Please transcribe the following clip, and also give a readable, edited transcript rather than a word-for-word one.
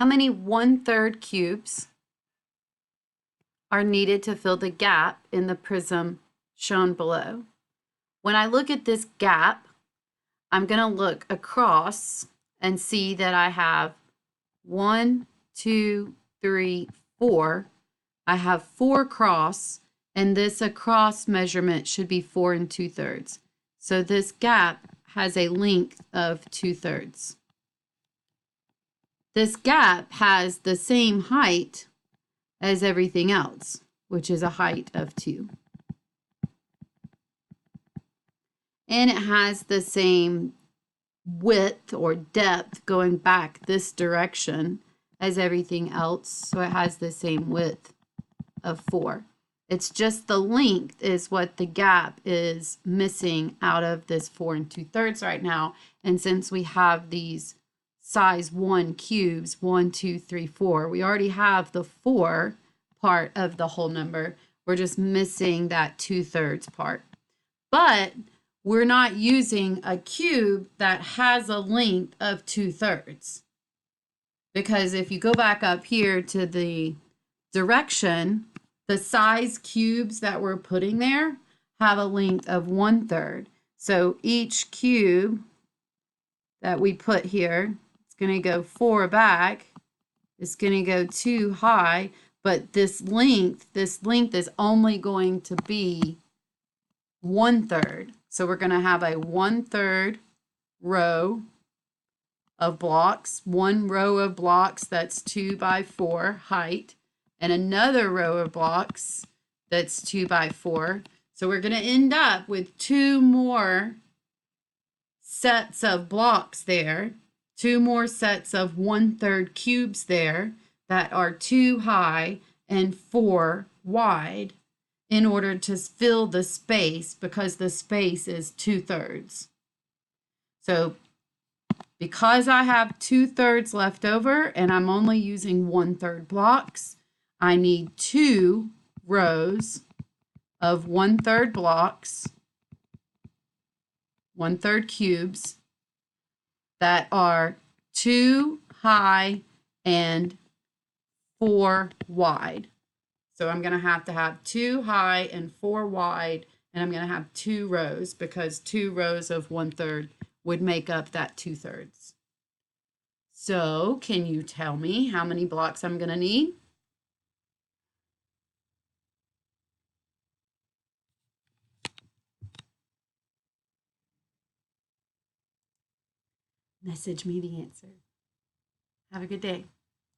How many 1/3 cubes are needed to fill the gap in the prism shown below? When I look at this gap, I'm going to look across and see that I have 1, 2, 3, 4. I have 4 across, and this across measurement should be 4 2/3. So this gap has a length of 2/3. This gap has the same height as everything else, which is a height of 2. And it has the same width or depth going back this direction as everything else. So it has the same width of 4. It's just the length is what the gap is missing out of this 4 2/3 right now. And since we have these size 1 cubes, 1, 2, 3, 4, we already have the 4 part of the whole number. We're just missing that 2/3 part. But we're not using a cube that has a length of 2/3. Because if you go back up here to the direction, the size cubes that we're putting there have a length of 1/3. So each cube that we put here, it's going to go 4 back. It's going to go 2 high, but this length is only going to be 1/3. So we're going to have a 1/3 row of blocks, one row of blocks that's 2 by 4 height, and another row of blocks that's 2 by 4. So we're going to end up with 2 more sets of blocks there, 2 more sets of 1/3 cubes there that are 2 high and 4 wide in order to fill the space, because the space is 2/3. So because I have 2/3 left over and I'm only using 1/3 blocks, I need 2 rows of 1/3 blocks, 1/3 cubes that are 2 high and 4 wide. So I'm going to have 2 high and 4 wide, and I'm going to have 2 rows because 2 rows of 1/3 would make up that 2/3. So can you tell me how many blocks I'm going to need? Message me the answer. Have a good day.